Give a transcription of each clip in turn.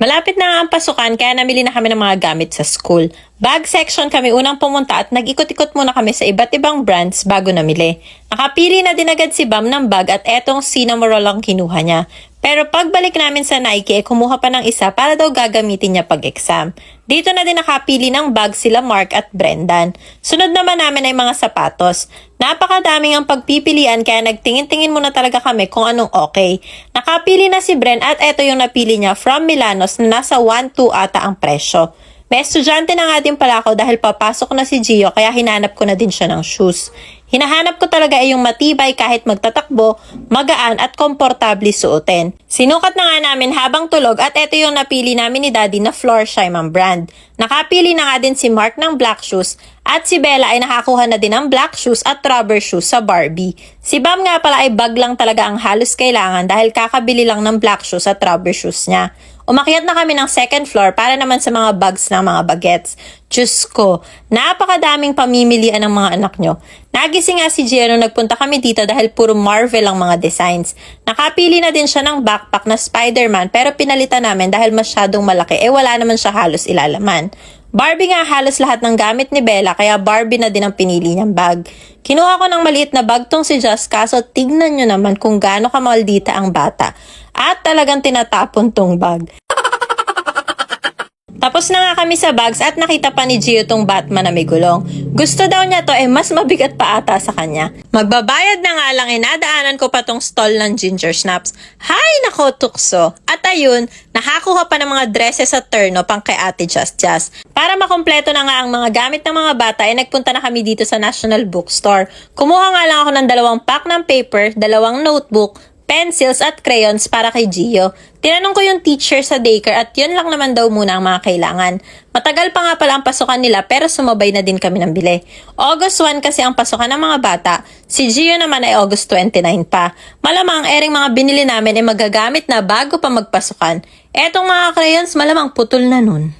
Malapit na nga ang pasukan kaya namili na kami ng mga gamit sa school. Bag section kami unang pumunta at nag-ikot-ikot muna kami sa iba't ibang brands bago namili. Nakapili na din agad si Bam ng bag at etong Cinnamoroll ang kinuha niya. Pero pagbalik namin sa Nike, kumuha pa ng isa para daw gagamitin niya pag-exam. Dito na din nakapili ng bag sila Mark at Brendan. Sunod naman namin ay mga sapatos. Napakadaming ang pagpipilian kaya nagtingin-tingin muna talaga kami kung anong okay. Nakapili na si Bren at eto yung napili niya from Milanos na nasa 1.2 ata ang presyo. May estudyante na nga din pala ako dahil papasok na si Gio kaya hinanap ko na din siya ng shoes. Hinahanap ko talaga ay yung matibay kahit magtatakbo, magaan at komportable suotin. Sinukat na nga namin habang tulog at eto yung napili namin ni Daddy na Florsheim ang brand. Nakapili na nga din si Mark ng black shoes at si Bella ay nakakuha na din ng black shoes at rubber shoes sa Barbie. Si Bam nga pala ay bag lang talaga ang halos kailangan dahil kakabili lang ng black shoes at rubber shoes niya. Umakyat na kami ng second floor para naman sa mga bags ng mga bagets. Diyos ko, napakadaming pamimilian ng mga anak nyo. Nagising nga si Gio nung nagpunta kami dito dahil puro Marvel ang mga designs. Nakapili na din siya ng backpack na Spider-Man pero pinalitan namin dahil masyadong malaki wala naman siya halos ilalaman. Barbie nga halos lahat ng gamit ni Bella kaya Barbie na din ang pinili niyang bag. Kinuha ko ng maliit na bag tong si Just kaso tignan nyo naman kung gaano kamaldita ang bata. At talagang tinatapon tong bag. Tapos na nga kami sa bags at nakita pa ni Gio tong Batman na may gulong. Gusto daw niya to mas mabigat pa ata sa kanya. Magbabayad na nga lang nadaanan ko pa tong stall ng ginger snaps. Hay nako tukso. At ayun, nakakuha pa ng mga dresses sa Turno pang kay Ate Just. Para makompleto na nga ang mga gamit ng mga bata nagpunta na kami dito sa National Bookstore. Kumuha nga lang ako ng 2 pack ng paper, 2 notebook, pencils at crayons para kay Gio. Tinanong ko yung teacher sa daycare at yun lang naman daw muna ang mga kailangan. Matagal pa nga pala ang pasukan nila pero sumabay na din kami ng bili. August 1 kasi ang pasukan ng mga bata. Si Gio naman ay August 29 pa. Malamang ering mga binili namin ay magagamit na bago pa magpasukan. Etong mga crayons malamang putol na nun.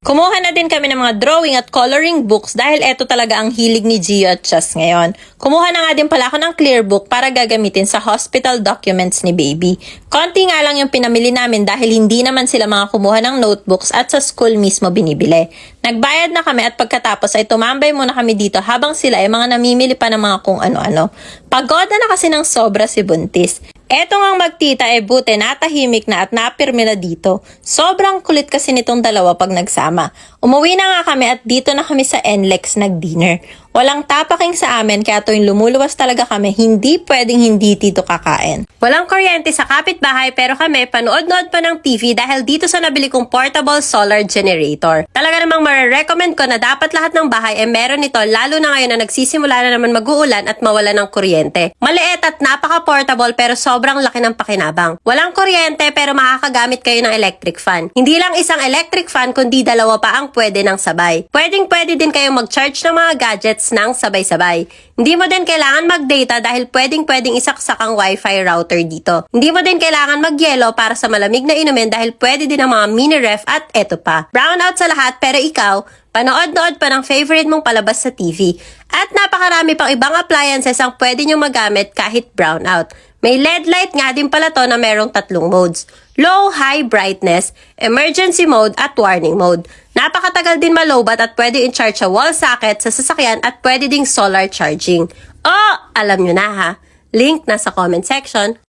Kumuha na din kami ng mga drawing at coloring books dahil eto talaga ang hilig ni Gio at Chas ngayon. Kumuha na nga din pala ako ng clear book para gagamitin sa hospital documents ni baby. Konti nga lang yung pinamili namin dahil hindi naman sila mga kumuha ng notebooks at sa school mismo binibili. Nagbayad na kami at pagkatapos ay tumambay muna kami dito habang sila ay mga namimili pa ng mga kung ano-ano. Pagod na kasi ng sobra si Buntis. Eto ngang magtita buti natahimik na at napirme na dito. Sobrang kulit kasi nitong dalawa pag nagsama. Umuwi na nga kami at dito na kami sa NLEX nag-dinner. Walang tapaking sa amin kaya tuwing lumuluwas talaga kami, hindi pwedeng hindi dito kakain. Walang kuryente sa kapitbahay pero kami panood-nood pa ng TV dahil dito sa nabili kong portable solar generator. Talaga namang marirecommend ko na dapat lahat ng bahay meron nito lalo na ngayon na nagsisimula na naman mag-uulan at mawala ng kuryente. Maliit at napaka-portable pero sobrang laki ng pakinabang. Walang kuryente pero makakagamit kayo ng electric fan. Hindi lang isang electric fan kundi 2 pa ang pwede ng sabay. Pwedeng-pwede din kayong mag-charge ng mga gadgets ng sabay-sabay. Hindi mo din kailangan mag-data dahil pwedeng-pwedeng isaksak ang wifi router dito. Hindi mo din kailangan mag-yelo para sa malamig na inumin dahil pwede din ang mga mini ref at eto pa. Brownout sa lahat pero ikaw, panood-nood pa ng favorite mong palabas sa TV. At napakarami pang ibang appliances ang pwede nyo magamit kahit brownout. May LED light nga din pala to na merong 3 modes. Low, high brightness, emergency mode at warning mode. Napakatagal din malobat at pwede in-charge sa wall socket sa sasakyan at pwede ding solar charging. Oh, alam nyo na ha. Link nasa comment section.